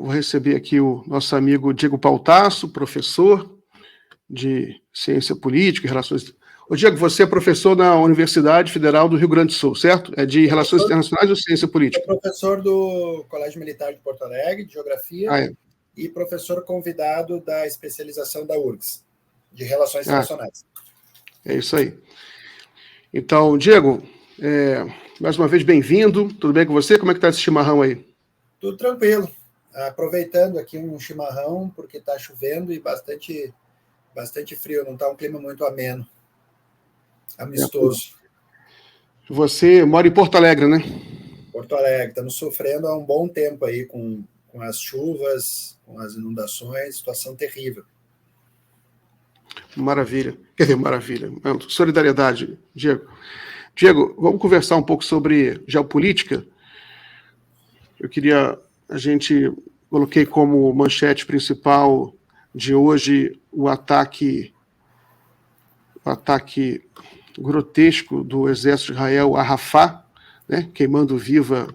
vou receber aqui o nosso amigo Diego Pautasso, professor de Ciência Política e Relações... Ô, Diego, você é professor na Universidade Federal do Rio Grande do Sul, certo? É de Relações Internacionais ou Ciência Política? Sou professor do Colégio Militar de Porto Alegre, de Geografia, e professor convidado da especialização da URGS, de Relações Internacionais. É isso aí. Então, Diego, mais uma vez, bem-vindo. Tudo bem com você? Como é que está esse chimarrão aí? Tudo tranquilo. Aproveitando aqui um chimarrão, porque está chovendo e bastante frio, não está um clima muito ameno, amistoso. Você mora em Porto Alegre, né? Porto Alegre. Estamos sofrendo há um bom tempo aí com as chuvas, com as inundações, situação terrível. Maravilha. Quer dizer, maravilha. Solidariedade, Diego. Diego, vamos conversar um pouco sobre geopolítica. Coloquei como manchete principal de hoje o ataque grotesco do exército de Israel a Rafah, né, queimando viva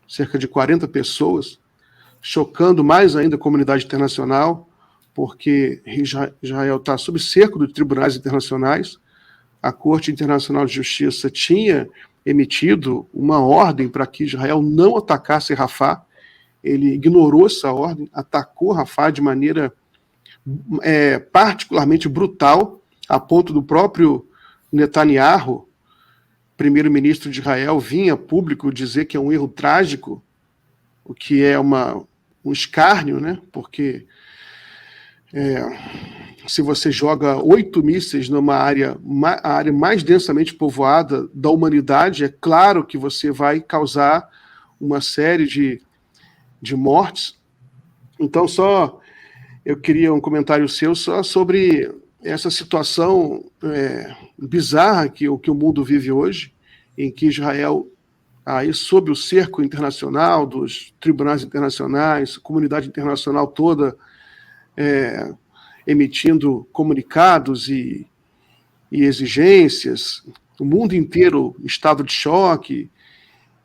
cerca de 40 pessoas, chocando mais ainda a comunidade internacional, porque Israel está sob cerco de tribunais internacionais. A Corte Internacional de Justiça tinha emitido uma ordem para que Israel não atacasse Rafah. Ele ignorou essa ordem, atacou Rafah de maneira particularmente brutal, a ponto do próprio Netanyahu, primeiro-ministro de Israel, vir a público dizer que é um erro trágico, o que é um escárnio, né? Porque se você joga 8 mísseis numa área mais densamente povoada da humanidade, é claro que você vai causar uma série de mortes. Então, eu queria um comentário seu só sobre essa situação bizarra que o mundo vive hoje, em que Israel, aí sob o cerco internacional, dos tribunais internacionais, comunidade internacional toda emitindo comunicados e exigências, o mundo inteiro em estado de choque,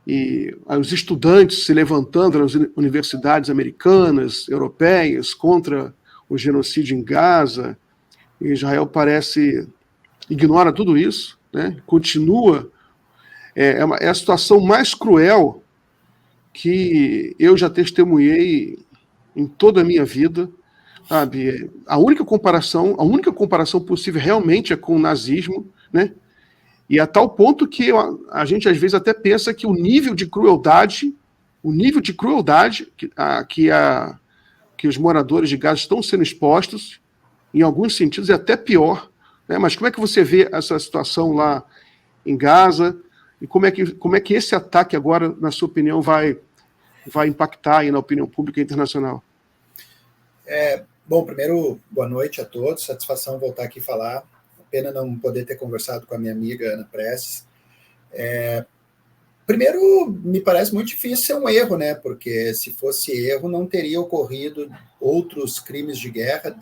e os estudantes se levantando nas universidades americanas, europeias, contra o genocídio em Gaza. E Israel ignora tudo isso, né? Continua. É a situação mais cruel que eu já testemunhei em toda a minha vida. Sabe? A única comparação possível realmente é com o nazismo, né? E a tal ponto que a gente às vezes até pensa que o nível de crueldade que os moradores de Gaza estão sendo expostos, em alguns sentidos é até pior, né? Mas como é que você vê essa situação lá em Gaza e como é que esse ataque agora, na sua opinião, vai impactar aí na opinião pública internacional? Bom, primeiro, boa noite a todos, satisfação voltar aqui falar, pena não poder ter conversado com a minha amiga Ana Prestes. Primeiro, me parece muito difícil ser um erro, né? Porque se fosse erro, não teria ocorrido outros crimes de guerra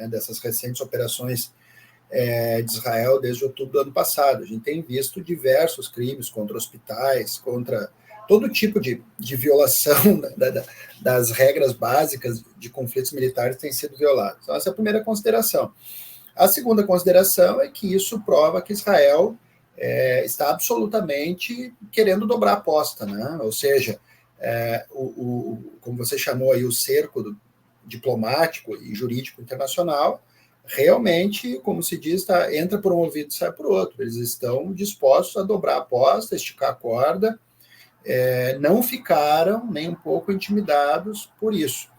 dessas recentes operações de Israel desde outubro do ano passado. A gente tem visto diversos crimes contra hospitais, contra todo tipo de violação das regras básicas de conflitos militares tem sido violado. Então, essa é a primeira consideração. A segunda consideração é que isso prova que Israel está absolutamente querendo dobrar a aposta, né? Ou seja, como você chamou aí, o cerco diplomático e jurídico internacional, realmente, como se diz, entra por um ouvido e sai por outro. Eles estão dispostos a dobrar a aposta, esticar a corda, não ficaram nem um pouco intimidados por isso.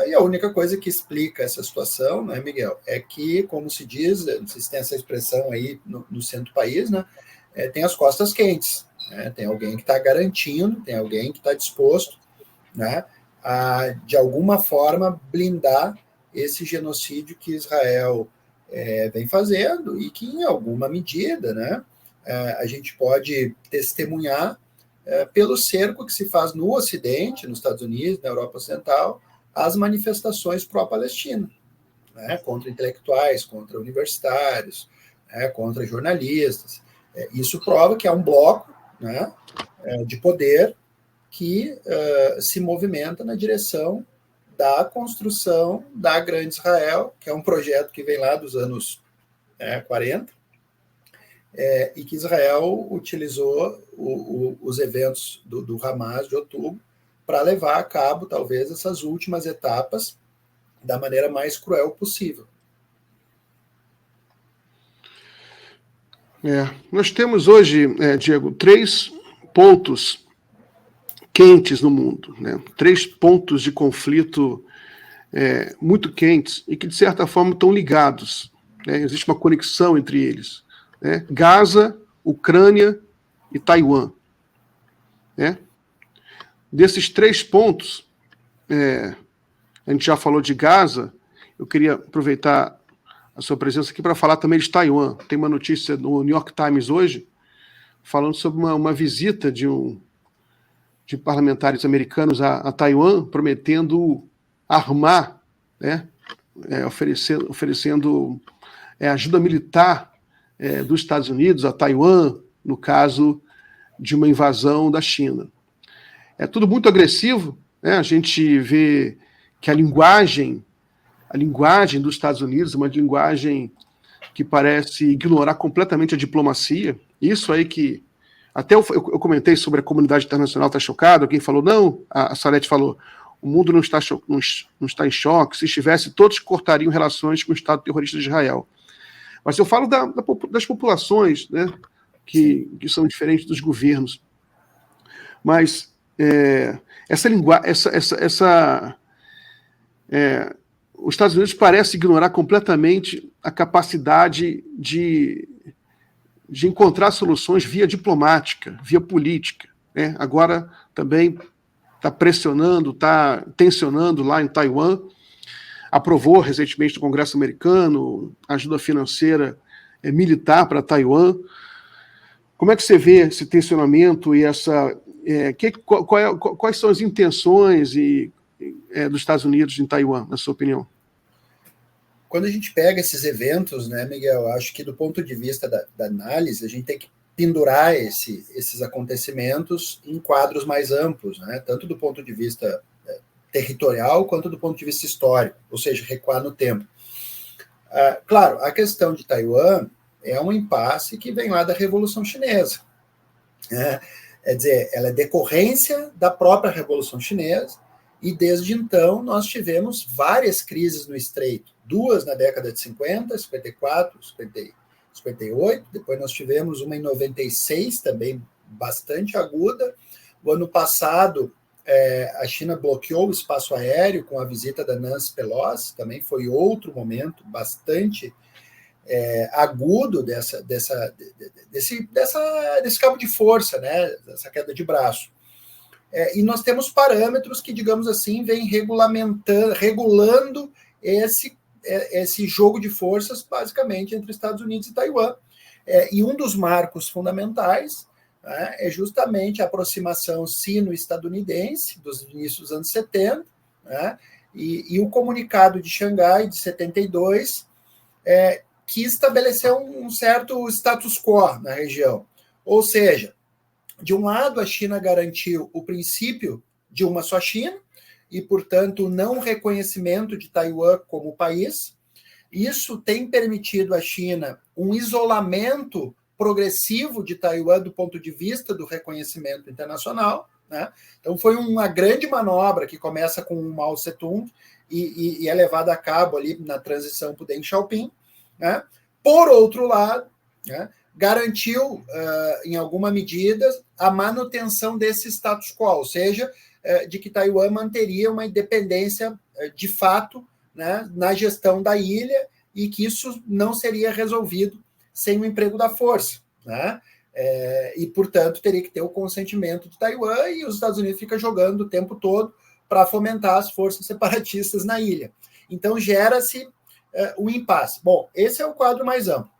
E a única coisa que explica essa situação, né, Miguel, é que, como se diz, não sei se tem essa expressão aí no centro do país, né, tem as costas quentes, né, tem alguém que está garantindo, tem alguém que está disposto, né, a, de alguma forma, blindar esse genocídio que Israel vem fazendo e que, em alguma medida, né, a gente pode testemunhar pelo cerco que se faz no Ocidente, nos Estados Unidos, na Europa Ocidental, as manifestações pró-Palestina, né, contra intelectuais, contra universitários, né, contra jornalistas. Isso prova que há um bloco, né, de poder que se movimenta na direção da construção da Grande Israel, que é um projeto que vem lá dos anos 40, e que Israel utilizou os eventos do Hamas de outubro para levar a cabo, talvez, essas últimas etapas da maneira mais cruel possível. Nós temos hoje, Diego, 3 pontos quentes no mundo, né? 3 pontos de conflito muito quentes e que, de certa forma, estão ligados, né? Existe uma conexão entre eles, né? Gaza, Ucrânia e Taiwan, né? Desses 3 pontos, a gente já falou de Gaza, eu queria aproveitar a sua presença aqui para falar também de Taiwan. Tem uma notícia no New York Times hoje falando sobre uma visita de parlamentares americanos a Taiwan, prometendo armar, né, oferecendo ajuda militar dos Estados Unidos a Taiwan, no caso de uma invasão da China. É tudo muito agressivo, né? A gente vê que a linguagem dos Estados Unidos é uma linguagem que parece ignorar completamente a diplomacia. Isso aí que... Até eu comentei sobre a comunidade internacional estar chocada, alguém falou, não, a Salete falou, o mundo não está em choque, se estivesse, todos cortariam relações com o Estado terrorista de Israel. Mas eu falo das populações, né, que são diferentes dos governos. Mas essa linguagem, os Estados Unidos parecem ignorar completamente a capacidade de encontrar soluções via diplomática, via política, né? Agora também está pressionando, está tensionando lá em Taiwan, aprovou recentemente no Congresso americano ajuda financeira militar para Taiwan. Como é que você vê esse tensionamento e quais são as intenções dos Estados Unidos em Taiwan, na sua opinião? Quando a gente pega esses eventos, né, Miguel, acho que do ponto de vista da análise, a gente tem que pendurar esses acontecimentos em quadros mais amplos, né, tanto do ponto de vista territorial quanto do ponto de vista histórico, ou seja, recuar no tempo. Claro, a questão de Taiwan é um impasse que vem lá da Revolução Chinesa, né? Quer dizer, ela é decorrência da própria Revolução Chinesa, e desde então nós tivemos várias crises no Estreito, 2 na década de 50, 54, 58, depois nós tivemos uma em 96, também bastante aguda. O ano passado, a China bloqueou o espaço aéreo com a visita da Nancy Pelosi, também foi outro momento bastante agudo desse cabo de força, né, dessa queda de braço. E nós temos parâmetros que, digamos assim, vêm regulando esse jogo de forças, basicamente, entre Estados Unidos e Taiwan. E um dos marcos fundamentais, né, é justamente a aproximação sino-estadunidense dos inícios dos anos 70, né, e o comunicado de Xangai, de 72, que estabeleceu um certo status quo na região. Ou seja, de um lado, a China garantiu o princípio de uma só China e, portanto, não reconhecimento de Taiwan como país. Isso tem permitido à China um isolamento progressivo de Taiwan do ponto de vista do reconhecimento internacional, né? Então, foi uma grande manobra que começa com o Mao Tse-tung e é levada a cabo ali na transição para o Deng Xiaoping, né? Por outro lado, né, garantiu, em alguma medida, a manutenção desse status quo, ou seja, de que Taiwan manteria uma independência de fato, né, na gestão da ilha, e que isso não seria resolvido sem o emprego da força, né? E, portanto, teria que ter o consentimento de Taiwan, e os Estados Unidos ficam jogando o tempo todo para fomentar as forças separatistas na ilha. Então, gera-se o impasse. Bom, esse é o quadro mais amplo.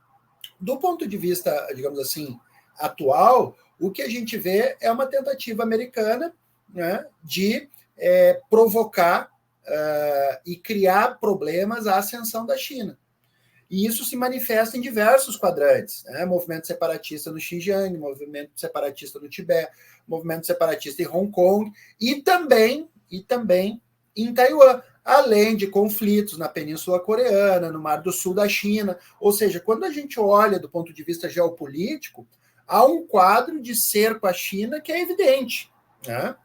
Do ponto de vista, digamos assim, atual, o que a gente vê é uma tentativa americana, né, de provocar e criar problemas à ascensão da China. E isso se manifesta em diversos quadrantes, né? Movimento separatista no Xinjiang, movimento separatista no Tibete, movimento separatista em Hong Kong e também em Taiwan, além de conflitos na Península Coreana, no Mar do Sul da China. Ou seja, quando a gente olha do ponto de vista geopolítico, há um quadro de cerco à China que é evidente, né?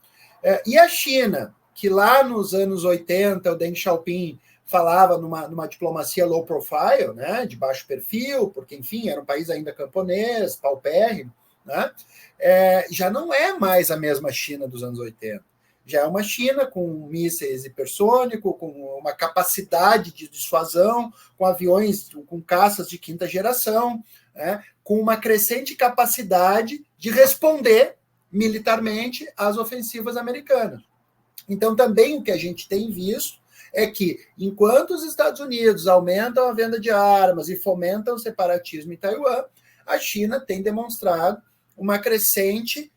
E a China, que lá nos anos 80, o Deng Xiaoping falava numa diplomacia low profile, né, de baixo perfil, porque, enfim, era um país ainda camponês, paupérrimo, né, já não é mais a mesma China dos anos 80. Já é uma China com mísseis hipersônicos, com uma capacidade de dissuasão, com aviões, com caças de quinta geração, né, com uma crescente capacidade de responder militarmente às ofensivas americanas. Então, também o que a gente tem visto é que, enquanto os Estados Unidos aumentam a venda de armas e fomentam o separatismo em Taiwan, a China tem demonstrado uma crescente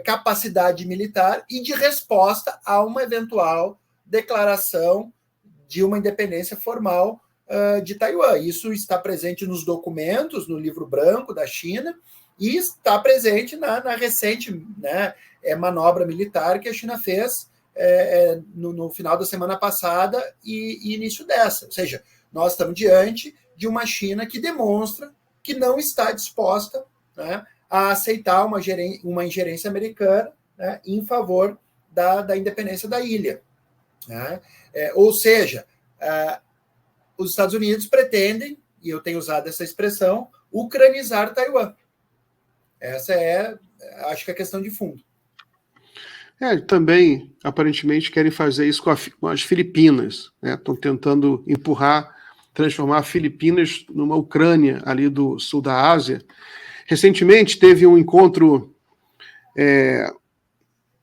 capacidade militar e de resposta a uma eventual declaração de uma independência formal de Taiwan. Isso está presente nos documentos, no livro branco da China, e está presente na recente, né, manobra militar que a China fez no final da semana passada e início dessa. Ou seja, nós estamos diante de uma China que demonstra que não está disposta, né, a aceitar uma ingerência americana, né, em favor da independência da ilha. Né? Ou seja, os Estados Unidos pretendem, e eu tenho usado essa expressão, ucranizar Taiwan. Essa acho que é a questão de fundo. Também, aparentemente, querem fazer isso com as Filipinas. Estão tentando transformar Filipinas numa Ucrânia ali do sul da Ásia. Recentemente teve um encontro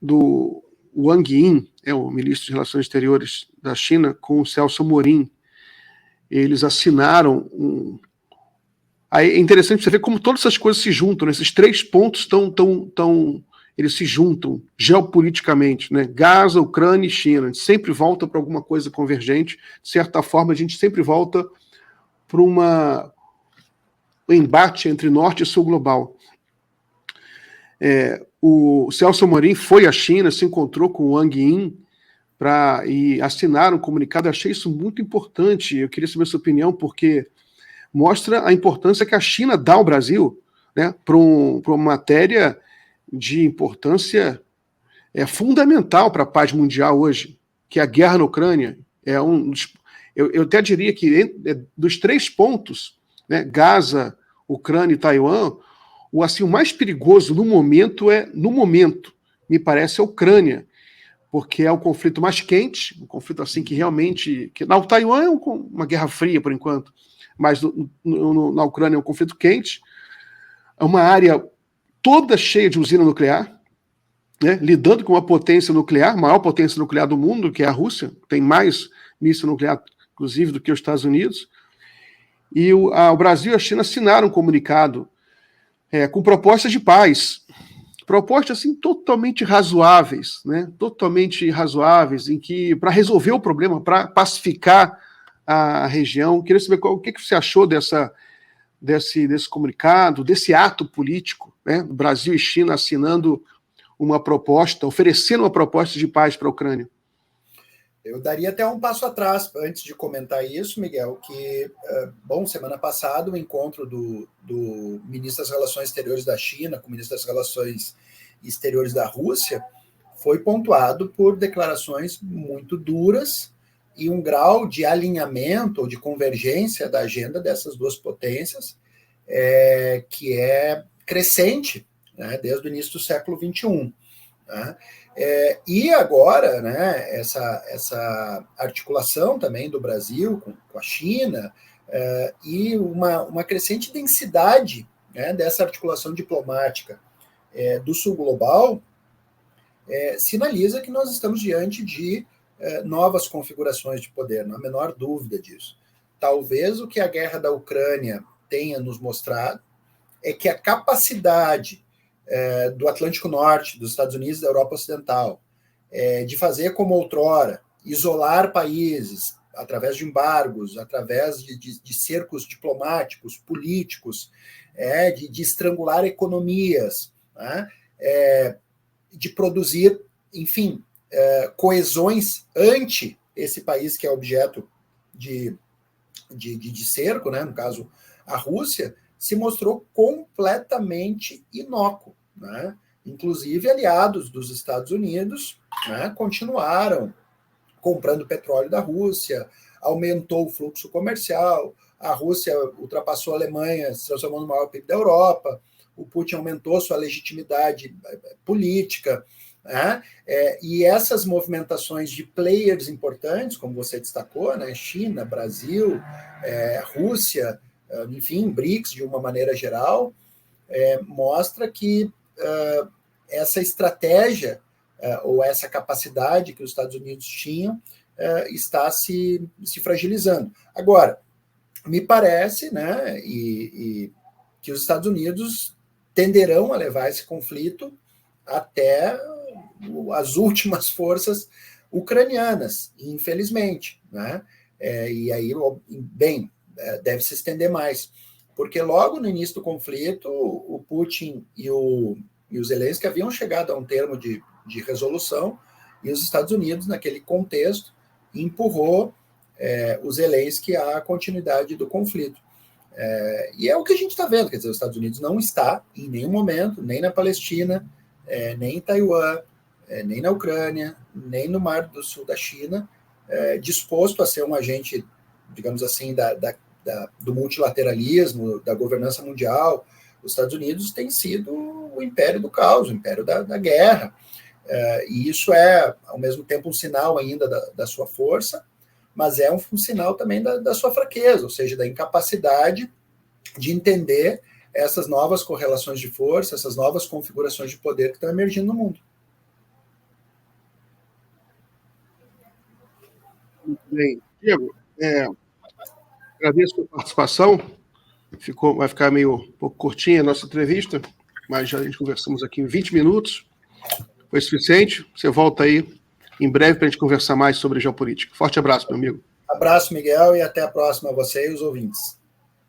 do Wang Yi, o ministro de Relações Exteriores da China, com o Celso Amorim. Eles assinaram Aí é interessante você ver como todas essas coisas se juntam, né? Esses 3 pontos eles se juntam geopoliticamente, né? Gaza, Ucrânia e China. A gente sempre volta para alguma coisa convergente. De certa forma, a gente sempre volta para um embate entre norte e sul global. O Celso Amorim foi à China, se encontrou com o Wang Yi e assinaram um comunicado. Eu achei isso muito importante. Eu queria saber a sua opinião, porque mostra a importância que a China dá ao Brasil, né, para uma matéria de importância fundamental para a paz mundial hoje, que é a guerra na Ucrânia. Eu até diria que dos 3 pontos, né, Gaza, Ucrânia e Taiwan, o mais perigoso no momento, me parece, a Ucrânia, porque é o conflito mais quente, um conflito assim que realmente... O Taiwan é uma guerra fria, por enquanto, mas na Ucrânia é um conflito quente, é uma área toda cheia de usina nuclear, né, lidando com uma potência nuclear, maior potência nuclear do mundo, que é a Rússia, tem mais míssil nuclear, inclusive, do que os Estados Unidos, e o Brasil e a China assinaram um comunicado com propostas de paz, propostas assim, totalmente razoáveis, né, em que, para resolver o problema, para pacificar a região. Queria saber o que você achou desse comunicado, desse ato político, né? Brasil e China assinando uma proposta, oferecendo uma proposta de paz para a Ucrânia. Eu daria até um passo atrás antes de comentar isso, Miguel, que, semana passada, o encontro do ministro das Relações Exteriores da China com o ministro das Relações Exteriores da Rússia foi pontuado por declarações muito duras e um grau de alinhamento ou de convergência da agenda dessas 2 potências que é crescente, né, desde o início do século XXI. Né? E agora, né, essa articulação também do Brasil com a China e uma crescente densidade, né, dessa articulação diplomática do sul global sinaliza que nós estamos diante de novas configurações de poder, não há a menor dúvida disso. Talvez o que a guerra da Ucrânia tenha nos mostrado é que a capacidade do Atlântico Norte, dos Estados Unidos e da Europa Ocidental, de fazer como outrora, isolar países, através de embargos, através de cercos diplomáticos, políticos, de estrangular economias, né? De produzir, enfim, coesões ante esse país que é objeto de cerco, né? No caso, a Rússia, se mostrou completamente inócuo, né? Inclusive, aliados dos Estados Unidos, né, continuaram comprando petróleo da Rússia, aumentou o fluxo comercial, a Rússia ultrapassou a Alemanha, se transformou no maior PIB da Europa, o Putin aumentou sua legitimidade política, né? E essas movimentações de players importantes, como você destacou, né, China, Brasil, Rússia, enfim, BRICS de uma maneira geral, mostra que essa estratégia ou essa capacidade que os Estados Unidos tinham está se fragilizando. Agora, me parece, né, que os Estados Unidos tenderão a levar esse conflito até as últimas forças ucranianas, infelizmente, né? E aí, bem, deve se estender mais, porque logo no início do conflito, o Putin e o Zelensky haviam chegado a um termo de resolução, e os Estados Unidos, naquele contexto, empurrou o Zelensky à continuidade do conflito. E é o que a gente está vendo, quer dizer, os Estados Unidos não está, em nenhum momento, nem na Palestina, nem em Taiwan, nem na Ucrânia, nem no Mar do Sul da China, disposto a ser um agente, digamos assim, do multilateralismo, da governança mundial. Os Estados Unidos têm sido o império do caos, o império da guerra. E isso é, ao mesmo tempo, um sinal ainda da sua força, mas é um sinal também da sua fraqueza, ou seja, da incapacidade de entender essas novas correlações de força, essas novas configurações de poder que estão emergindo no mundo. Muito bem. Diego, agradeço a sua participação. Vai ficar um pouco curtinha a nossa entrevista, mas já a gente conversamos aqui em 20 minutos. Foi suficiente. Você volta aí em breve para a gente conversar mais sobre geopolítica. Forte abraço, meu amigo. Abraço, Miguel, e até a próxima a você e os ouvintes.